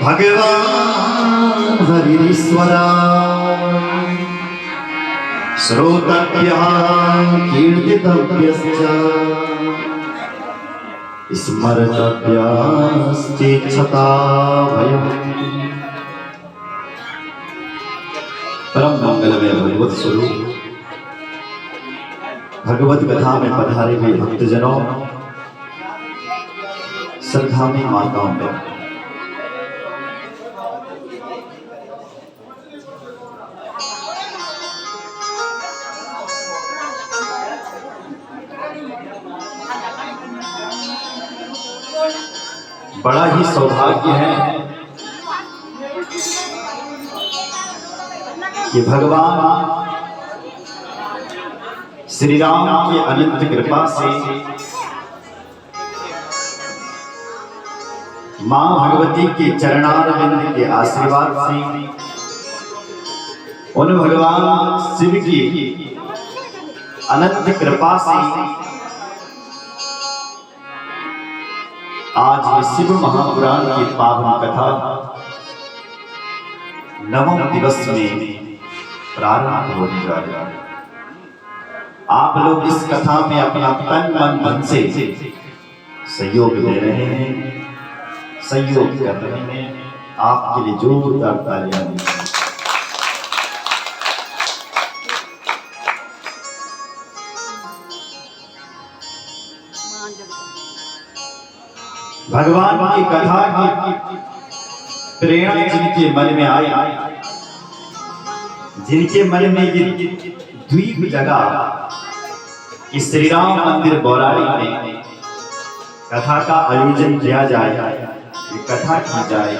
भगवान् हरिश्वरा श्रोतव्यः कीर्तितव्यश्च स्मर्तव्यश्चेच्छता भयम्। परम मंगलमय भगवत स्वरूप भगवत कथा में पधारे हुए भक्तजनों, श्रद्धामयी माताओं में बड़ा ही सौभाग्य है कि भगवान श्री राम की अनंत कृपा से मां भगवती के चरणारविंद के आशीर्वाद से उन भगवान शिव की अनंत कृपा से आज शिव महापुराण की पावन कथा नवम दिवस में प्रारंभ होने जा रहा है। आप लोग इस कथा में अपना तन मन धन से सहयोग दे रहे हैं, सहयोग कर रहे हैं। आपके लिए जोरदार तालियां दीजिए। भगवान की कथा की प्रेरणा जिनके मन में आई, जिनके मन में ये द्वीप जगा कि श्री राम मंदिर बौराड़ी में कथा का आयोजन किया जाए, ये कथा की जाए,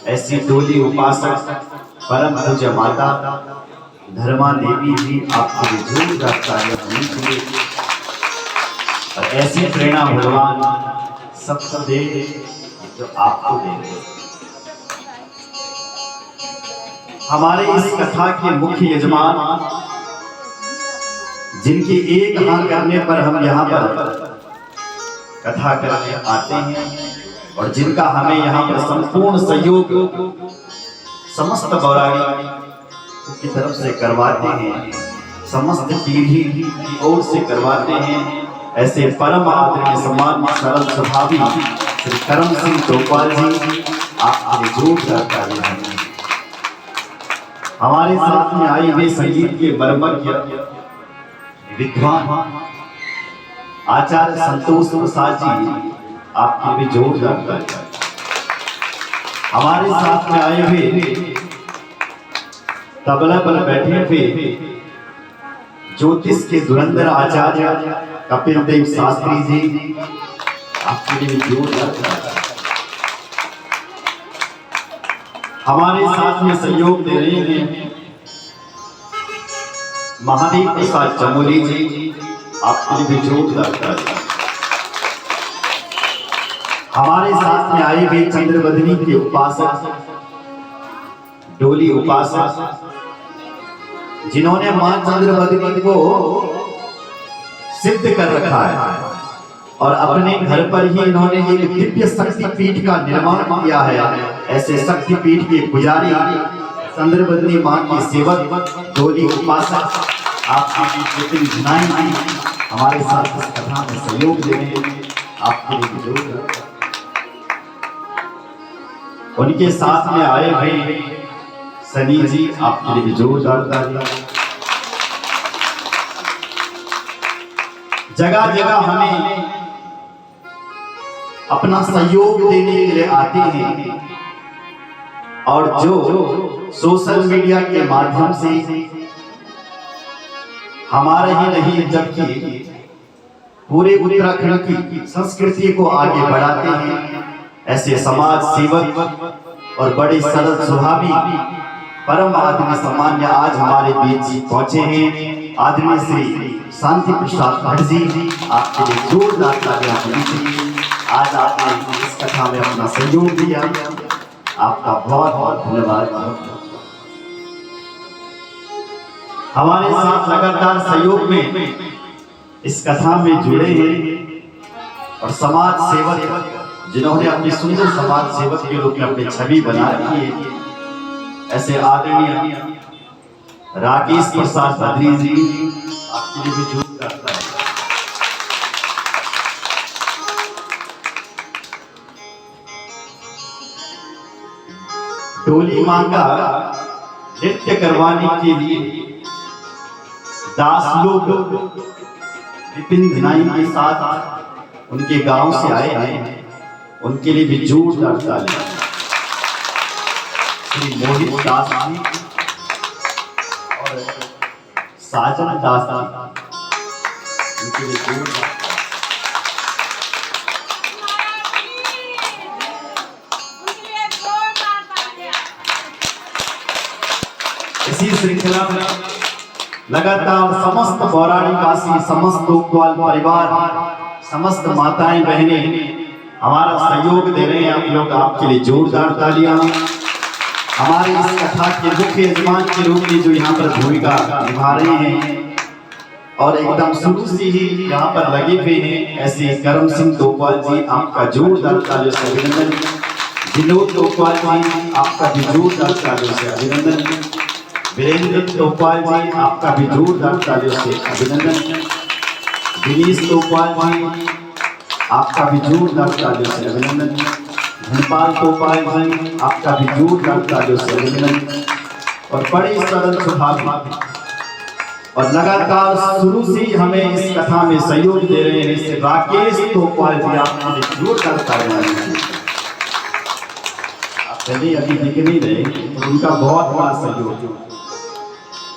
ऐसी डोली उपासक परम पूज्य माता धर्मा देवी जी आपके लिए जोरदार तालियां होनी चाहिए। और ऐसी प्रेरणा भगवान सबको दे जो आपको दे। हमारे इस कथा के मुख्य यजमान, जिनके एक हाथ करने पर हम यहाँ पर कथा करने आते हैं और जिनका हमें यहाँ पर संपूर्ण सहयोग समस्त बौराड़ी की तरफ से करवाते हैं, समस्त पीढ़ी की ओर से करवाते हैं, ऐसे परम आदरणीय सम्मान सरल स्वभावी श्री करम सिंह टोपाल जी आपके जोरदार तालियां। हमारे साथ में आई हुए संगीत के मर्मज्ञ विद्वान आचार्य संतोष प्रसाद जी आपके भी जोरदार तालियां। हमारे साथ में आए हुए तबला पर बैठे हुए ज्योतिष के धुरंधर आचार्य कपिल देव शास्त्री जी आपके लिए जोरदार। हमारे साथ में सहयोग दे रहे हैं महादेव प्रसाद चमोली जी आपके लिए भी जोरदार। हमारे साथ में आए हुए चंद्रवदनी के उपासक डोली उपासक, जिन्होंने मां चंद्रवदनी को सिद्ध कर रखा है और अपने घर पर ही इन्होंने एक दिव्य शक्ति पीठ का निर्माण किया है। ऐसे शक्ति पीठ के पुजारी चंद्रवदनी मां की सेवक डोली उपासक आपके हमारे साथ इस कथा में सहयोग दे रहे हैं, आपके लिए जोरदार। उनके साथ में आए हुए सनी जी आपके लिए जोरदार तालियां। जगह जगह हमें अपना सहयोग देने के लिए आते हैं और जो सोशल मीडिया के माध्यम से हमारे ही नहीं जबकि पूरे उत्तराखंड की संस्कृति को आगे बढ़ाते हैं, ऐसे समाज सेवक और बड़े सरल स्वभावी परम आदरणीय सम्मान्य आज हमारे बीच पहुंचे हैं आदरणीय श्री शांति प्रसाद भट्ट जी, आपके लिए जोरदार तालियां होनी चाहिए। आज आपने इस कथा में अपना सहयोग दिया, आपका बहुत बहुत धन्यवाद। हमारे साथ लगातार सहयोग में इस कथा में जुड़े हैं और समाज सेवक जिन्होंने अपनी सुंदर समाज सेवक के रूप में अपनी छवि बना रखी है, ऐसे आदरणीय राकेश प्रसाद बद्री जी आपके लिए भी जुट करता है। डोली मां का नृत्य करवाने के लिए दास लोग विपिन धनाई के साथ उनके गांव से आए हैं, उनके लिए भी जोरदार ताली। श्री मोहित दास जी और साजन दास जी, उनके लिए जोरदार। इसी श्रृंखला में लगातार समस्त पौराणिकवासी, समस्त लोकपाल परिवार, समस्त माताएं बहनें हमारा सहयोग दे रहे हैं। आप लोग, आपके लिए जोरदार तालियां। हमारे इस कथा के मुख्य यजमान के रूप में जो यहाँ पर भूमिका निभा रहे हैं और एकदम शुरू से ही यहाँ पर लगे हुए हैं, ऐसे करम सिंह टोकवाल जी, आपका जोरदार तालियों से अभिनंदन। विनोद टोकवाल जी, आपका भी जोरदार तालियों से अभिनंदन। वीरेंद्र टोकवाल जी, आपका भी जोरदार तालियों से अभिनंदन। दिनेश टोकवाल जी, आपका भी जोरदार तालियों से अभिनंदन। धनपाल टोकवाल जी, आपका भी जोरदार तालियों से अभिनंदन। और बड़े सरल स्वभाव और लगातार शुरू से ही हमें इस कथा में सहयोग दे रहे हैं राकेश टोकवाल जी, आपका भी जोरदार तालियां। आप पहले अभी दिख नहीं रहे, तो उनका बहुत बड़ा सहयोग।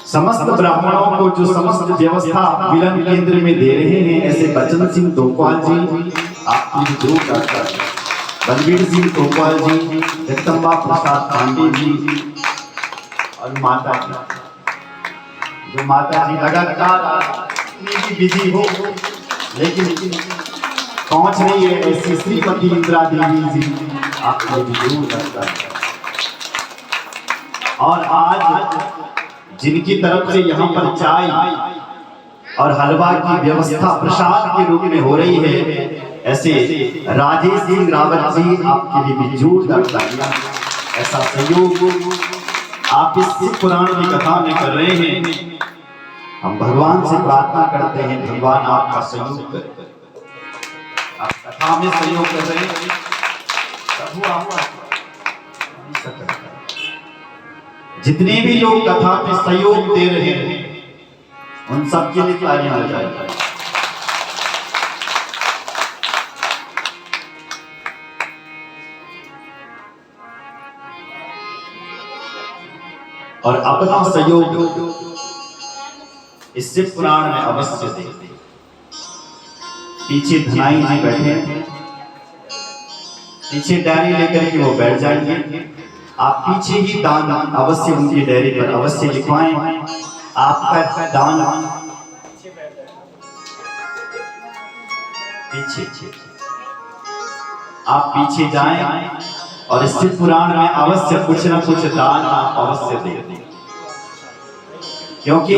समस्त ब्राह्मणों को जो समस्त व्यवस्था मिलन केंद्र में दे रहे हैं, ऐसे बचन सिंह टोकवाल जी, आपकी जो करता है। बलबीर सिंह टोकवाल जी, जगदम्बा प्रसाद पांडे जी और माता जी, जो माता जी लगातार इतनी भी बिजी हो लेकिन पहुंच रही है, ऐसी श्रीमती इंदिरा देवी जी, आपके भी जरूर करता है। और आज जिनकी तरफ से यहाँ पर चाय और हलवा की व्यवस्था प्रसाद के रूप में हो रही है, ऐसे राजेश सिंह रावत जी, आपके लिए भी जोरदार तालियां। ऐसा सहयोग आप इस शिव पुराण की कथा में कर रहे हैं। हम भगवान से प्रार्थना करते हैं, भगवान आपका सहयोग करे। आप कथा में सहयोग कर रहे हैं, प्रभु आपका जितने भी लोग कथा में सहयोग दे रहे हैं, उन सबके लिए तालियां हो जाए। और अपना सहयोग इस शिव पुराण में अवश्य दे। पीछे धनाई जी बैठे हैं, पीछे डायरी लेकर के वो बैठ जाएंगे। आप पीछे ही दान अवश्य उनकी डायरी पर अवश्य लिखवाएं। आपका दान पीछे, आप पीछे जाएं और इस शिव पुराण में अवश्य कुछ न कुछ दान आप अवश्य दें, क्योंकि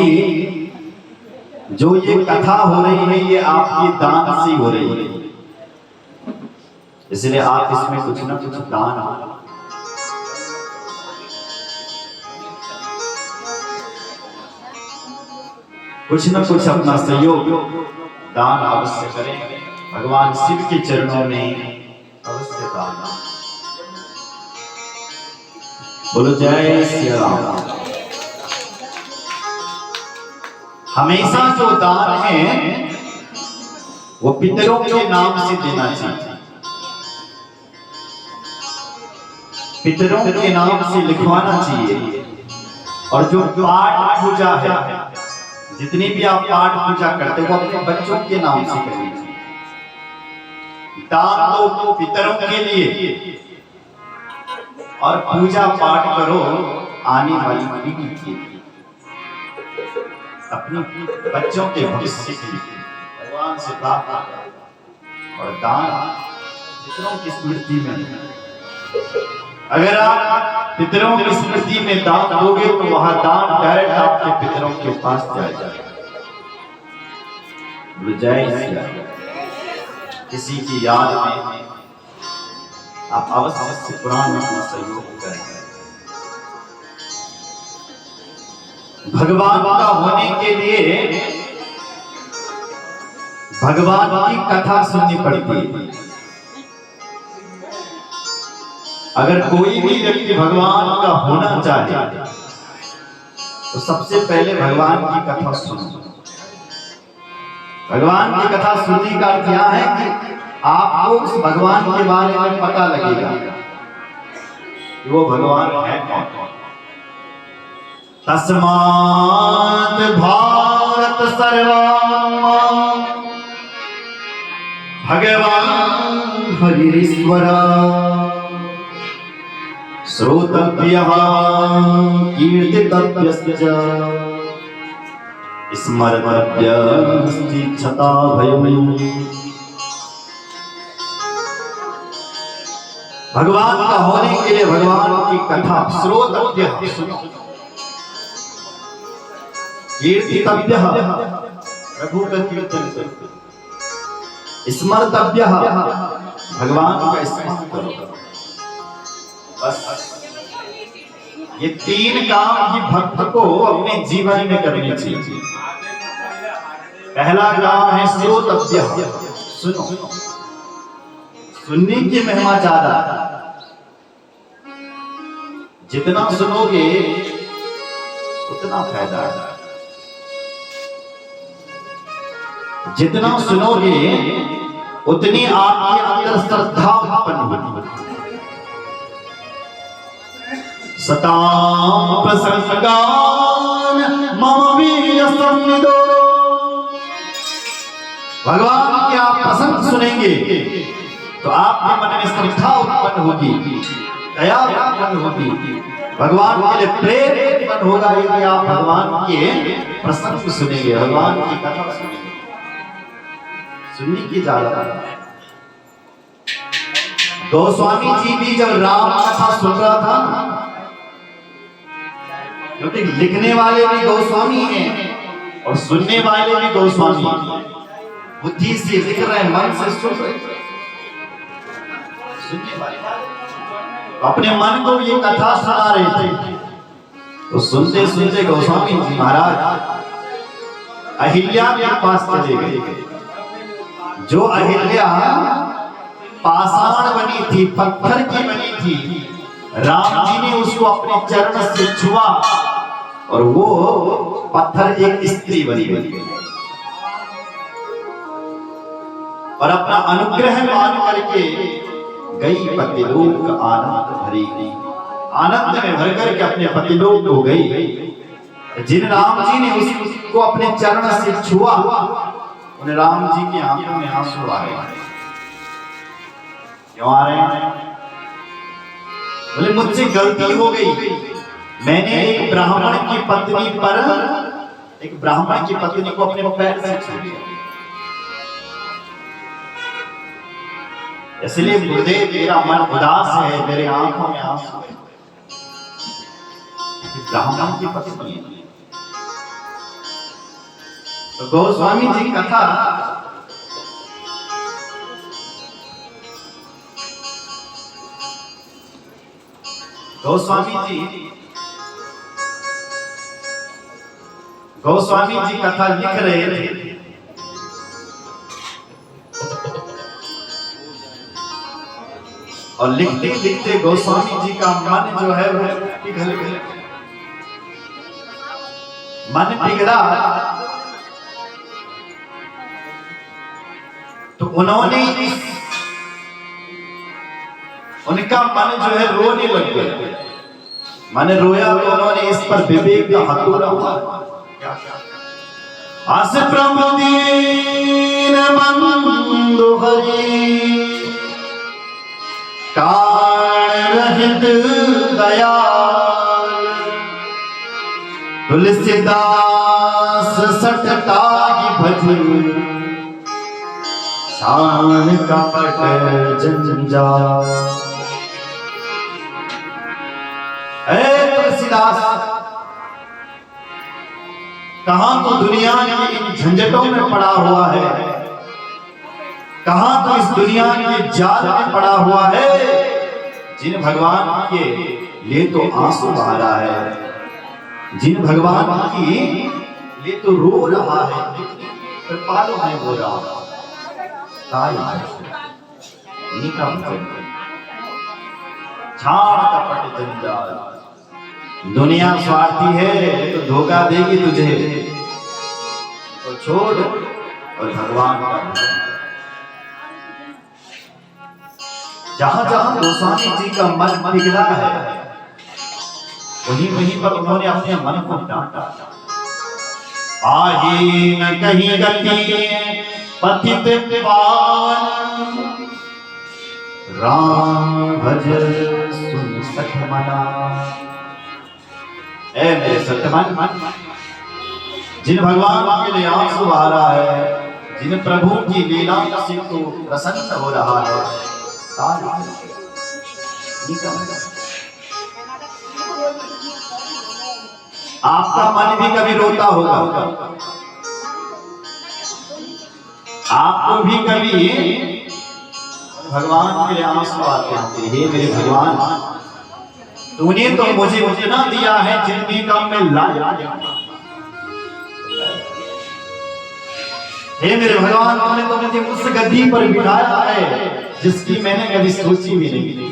जो ये कथा हो रही है ये आपकी दान से हो रही है, इसलिए आप इसमें कुछ न कुछ दान कुछ न कुछ अपना सहयोग दान अवश्य करें। भगवान शिव के चरणों में अवश्य दान। बोलो जय श्री राम। हमेशा जो दान है वो पितरों के नाम से देना चाहिए, पितरों के नाम से लिखवाना चाहिए। और जो पाठ पूजा है, जितनी भी आप पाठ पूजा करते हो अपने बच्चों के नाम से करनी चाहिए। दान दो पितरों के लिए और पूजा पाठ करो आने वाली पीढ़ी के लिए, अपने बच्चों के भविष्य के लिए। भगवान से प्रार्थना करो। और दान पितरों की स्मृति में, अगर आप पितरों की स्मृति में दान दोगे तो वहां दान डायरेक्ट आपके पितरों के पास जाएगा। जय श्री राम। किसी की याद में आप अवश्य कुरान में सहयोग करें। भगवान का होने के लिए भगवान की कथा सुननी पड़ती है। अगर कोई भी व्यक्ति भगवान का होना चाहे तो सबसे पहले भगवान की कथा सुनो। भगवान की कथा सुनने का अर्थ यह है कि आपको उस भगवान के बारे में पता लगेगा कि वो भगवान है कौन। तस्मात् भारत सर्वम् भगवान हरिश्वर श्रोतव्यः कीर्तितव्यश्च स्मर्तव्यश्चिच्छता भयम्। भगवान का होने के लिए भगवान की कथा श्रोतव्य, कीर्तितव्य, प्रभु का कीर्तन, स्मर्तव्य, भगवान का स्मरण करो। बस ये तीन काम ही भक्त को अपने जीवन में करनी चाहिए। पहला काम है श्रोतव्य, सुनो। सुनने की महिमा ज्यादा, जितना सुनोगे उतना फायदा है। जितना सुनोगे उतनी आपके अंदर श्रद्धा उत्पन्न होगी। सतां प्रसंगान मम वीर्य संविदो। भगवान की आप प्रसंग सुनेंगे तो आपके मन में श्रद्धा उत्पन्न होगी, दया उत्पन्न होगी, भगवान के लिए प्रेम उत्पन्न होगा। यदि आप भगवान के प्रसंग सुनेंगे, भगवान की कथा सुनेंगे, सुनने की ज्यादा। गोस्वामी जी भी जब राम कथा सुन रहा था, क्योंकि लिखने वाले भी गोस्वामी हैं और सुनने वाले भी गोस्वामी हैं। बुद्धि से लिख रहे, मन से सुन रहे, सुनने वाले अपने मन को ये कथा सुना रहे थे। तो सुनते सुनते गोस्वामी जी महाराज अहिल्या के पास चले गए। जो अहिल्या पाषाण बनी थी, पत्थर की बनी थी, राम जी ने उसको अपने चरण से छुआ और वो पत्थर एक स्त्री बनी गई और अपना अनुग्रह मान करके गई पतिलोक आनंद भरी। आनंद में भर करके अपने पतिलोक को गई। जिन राम जी ने उसको अपने चरण से छुआ, उन राम जी के आंखों में आंसू आ रहे हैं। क्यों आ रहे हैं? बोले मुझसे गलती हो गई, मैंने एक ब्राह्मण की पत्नी को अपने पैर से छू लिया, इसलिए गुरुदेव मेरा मन उदास है, मेरे आंखों में आंसू है। ब्राह्मण की पत्नी है। तो गोस्वामी जी कथा गोस्वामी जी कथा लिख रहे थे। और लिखते लिखते गोस्वामी जी का मन जो है वो पिघल गया। मन पिघला तो उन्होंने उनका मन जो है रोने लग गया। मन रोया तो उन्होंने इस पर विवेक का हथौड़ा मारा। आस प्रभु दीन बंधु हरि कारण रहित दयाल, तुलसीदास सठताहि भज शान कपट जंजाल। तुलसीदास कहां तो दुनिया की इन झंझटों में पड़ा हुआ है, कहां तो इस दुनिया के जाल में पड़ा हुआ है, जिन भगवान के लिए तो आंसू बहा रहा है, जिन भगवान की लिए तो रो रहा है, कृपालु है वो राम। झाड़ कपट जंजाल, दुनिया स्वार्थी है तो धोखा देगी तुझे, तो छोड़ और भगवान का। जहां जहां गोस्वामी जी का मन पिघला है, वहीं वहीं पर उन्होंने अपने मन को डांटा। आही न कहीं गति पतित पावन, राम भज सुन सख मना। ऐ मेरे सतमन, जिन भगवान के लिए आंसू आ रहा है, जिन प्रभु की लीला से तो प्रसन्न हो रहा है, आपका मन भी कभी रोता होगा, आपको भी कभी भगवान के लिए आंसू आते हैं। हे मेरे भगवान, तूने तो मुझे उतना दिया है जितने का मैं लाया। हे मेरे भगवान, तूने तो मुझे उस गद्दी पर बिठाया है जिसकी मैंने कभी सोची भी नहीं।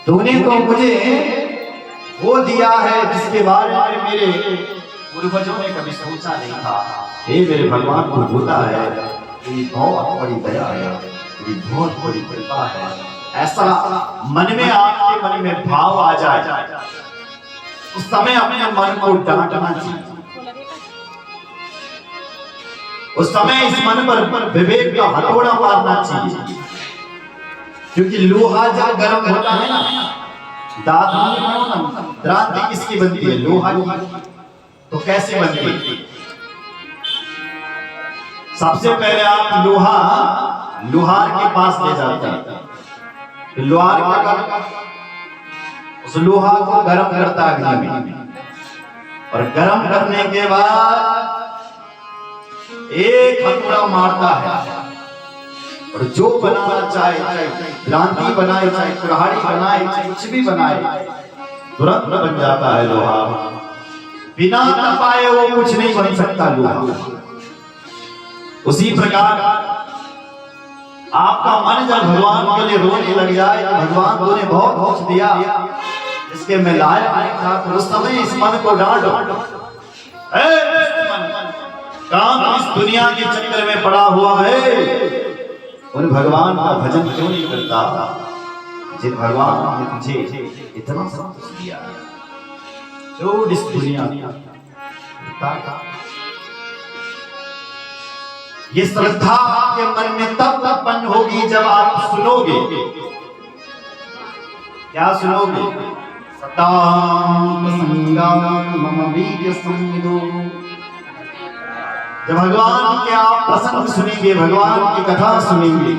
तूने तो मुझे वो दिया है जिसके बारे में मेरे पूर्वजों ने कभी सोचा नहीं था। हे मेरे भगवान, तू होता है, तेरी बहुत बड़ी दया है, तेरी बहुत बड़ी कृपा है। ऐसा मन में आपके मन में भाव आ जाए, उस समय अपने मन को डांटना चाहिए। उस समय इस मन पर विवेक का हथौड़ा मारना चाहिए, क्योंकि लोहा जब गर्म होता है ना, दांत किसकी बनती है? लोहा की। तो कैसे बनती है? सबसे पहले आप लोहार के पास ले जाते हैं, लोहार क्या करता है? उस लोहा को गर्म करता है अग्नि में, और गर्म करने के बाद एक हथौड़ा मारता है, और जो बनाना चाहे, भ्रांति बनाए, चाहे कुल्हाड़ी बनाए, चाहे कुछ भी बनाए, तुरंत बन जाता है लोहा। बिना तपाए वो कुछ नहीं बन सकता लोहा। उसी प्रकार आपका मन जब भगवान के लिए रोने लग जाए, भगवान तूने बहुत कुछ दिया इसके मैं लायक नहीं था, तो उस समय इस मन को डांटो। काम इस दुनिया के चक्कर में पड़ा हुआ है, उन भगवान का भजन क्यों नहीं करता जिन भगवान ने तुझे इतना सब कुछ दिया? छोड़ इस दुनिया। ये श्रद्धा आपके मन में तब उत्पन्न होगी जब आप सुनोगे। क्या सुनोगे? सताम संगम मम वीर्य संविदो। जब भगवान के आप प्रसंग सुनेंगे, भगवान की कथा सुनेंगे,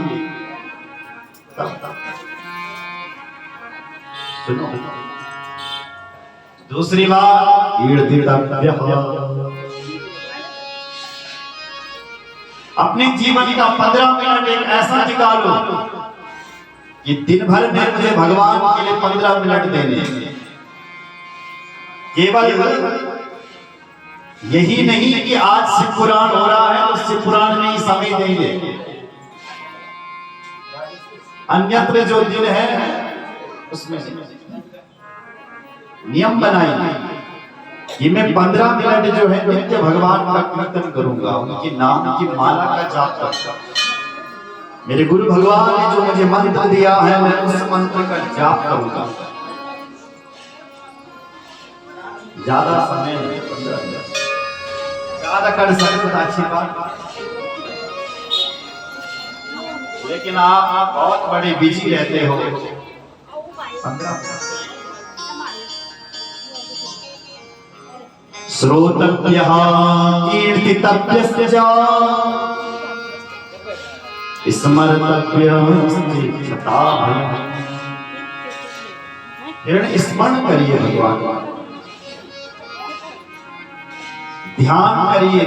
सुनो। दूसरी बात, अपने जीवन का 15 मिनट एक ऐसा निकालो कि दिन भर में मुझे भगवान के लिए 15 मिनट देने। केवल यही नहीं कि आज शिव पुराण हो रहा है तो शिव पुराण में ही समय देंगे, अन्यत्र जो दिन है उसमें नियम बनाइए कि मैं 15 मिनट जो है नित्य भगवान का कीर्तन करूंगा, उनके नाम की माला का जाप करूंगा। मेरे गुरु भगवान ने जो मुझे मंत्र दिया है, मैं उस मंत्र का जाप करूंगा। ज्यादा समय नहीं, 15 मिनट ज्यादा कर सकते तो अच्छी बात, लेकिन आप बहुत बड़े बिजी रहते हो। 15 श्रोतव्यः कीर्तितव्यस्य स्मर्तव्यः। स्मरण करिए भगवान, ध्यान करिए।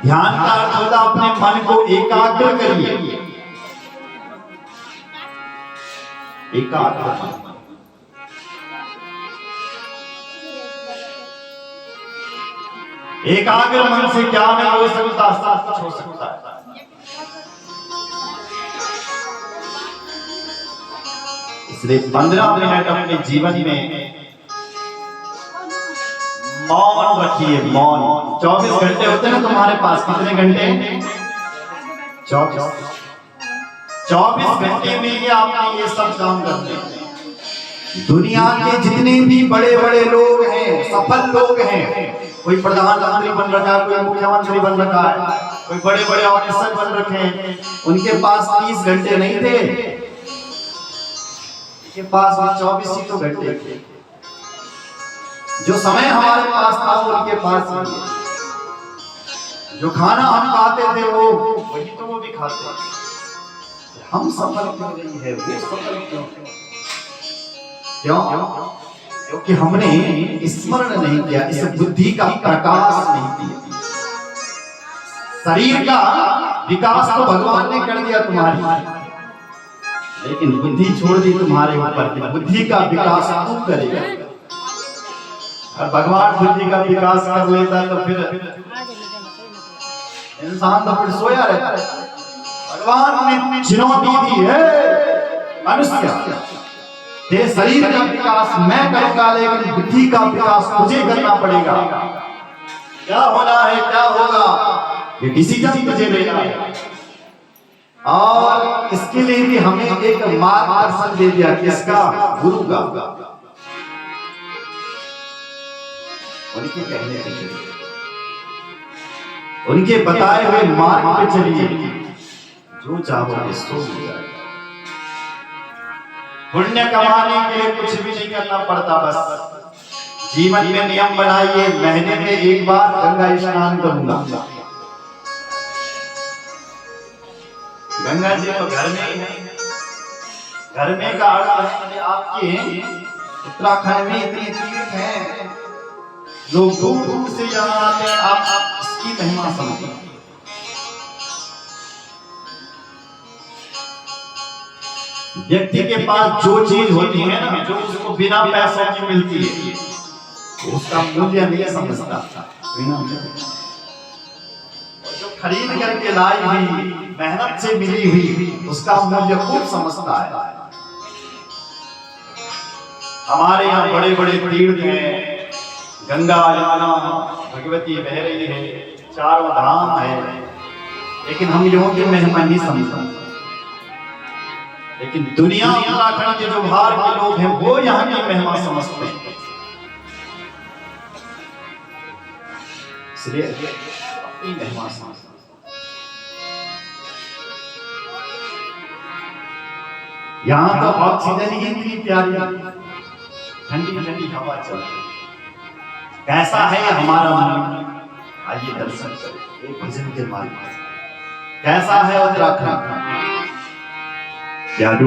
ध्यान का अर्थ होता अपने मन को एकाग्र करिए। एकाग्र मन। एकाग्र मन से क्या नहीं हो सकता, सब कुछ हो सकता है। इसलिए 15 मिनट अपने जीवन में मौन रखिए। मौन 24 घंटे होते हैं ना तुम्हारे पास, कितने घंटे? 24 घंटे में ही आपने ये सब काम करते हैं। दुनिया के जितने भी बड़े बड़े लोग हैं, सफल लोग हैं, कोई प्रधानमंत्री बन रखा है, कोई मुख्यमंत्री बन रखा है, कोई बड़े बड़े ऑफिसर बन रखे हैं, उनके पास 30 घंटे नहीं थे, उनके पास 24 ही तो घंटे थे। जो समय हमारे पास था वो उनके पास ही है। जो खाना हम खाते थे वो वही तो वो भी खाते। हम सफल क्यों नहीं है, वो सफल क्यों? क्योंकि हमने स्मरण नहीं किया, इस बुद्धि का प्रकाश नहीं किया। शरीर का विकास तो भगवान ने कर दिया तुम्हारी, लेकिन बुद्धि छोड़ दी तुम्हारे ऊपर। बुद्धि का विकास तू करेगा। और भगवान बुद्धि का विकास कर लेता तो फिर इंसान तो फिर सोया रहता है। भगवान ने चुनौती दी है, मनुष्य तेरे शरीर का विकास मैं करूंगा, लेकिन बुद्धि का विकास तुझे करना पड़ेगा। क्या होना है, क्या होगा, ये डिसीजन तुझे लेना है। और इसके लिए भी हमें एक मार्गदर्शन दे दिया, किसका? गुरु का। उनके कहने पे चलिए, उनके बताए हुए मार्ग पे चलिए, जो चाहोगे सो मिल जाएगा। पुण्य कमाने के लिए कुछ भी नहीं करना पड़ता, बस जीवन में नियम बनाइए, महीने में एक बार गंगा स्नान करूंगा। गंगा जी तो घर में ही है। घर में का अर्थ आपके उत्तराखंड में इतने तीर्थ हैं, लोग दूर दूर से यहाँ आते हैं। आप इसकी महिमा समझिए। व्यक्ति के पास जो चीज होती है ना, जो उसको बिना पैसों की मिलती है, उसका मूल्य नहीं समझता। जो खरीद करके लाई हुई, मेहनत से मिली हुई, उसका मूल्य खूब समझता है। हमारे यहाँ बड़े बड़े तीर्थ हैं, गंगा यमुना भगवती बह रही है, चारों धाम है, लेकिन हम लोगों की महिमा नहीं समझते। लेकिन दुनिया उत्तराखंड के जो बाहर के लोग हैं वो यहाँ की महिमा समझते हैं। इसलिए अपनी महिमा समझते। यहाँ तो ऑक्सीजन ही इतनी प्यारी, ठंडी ठंडी हवा चल रही। कैसा है हमारा मन? आइए दर्शन करें एक भजन के माध्यम से। कैसा है उत्तराखंड? क्या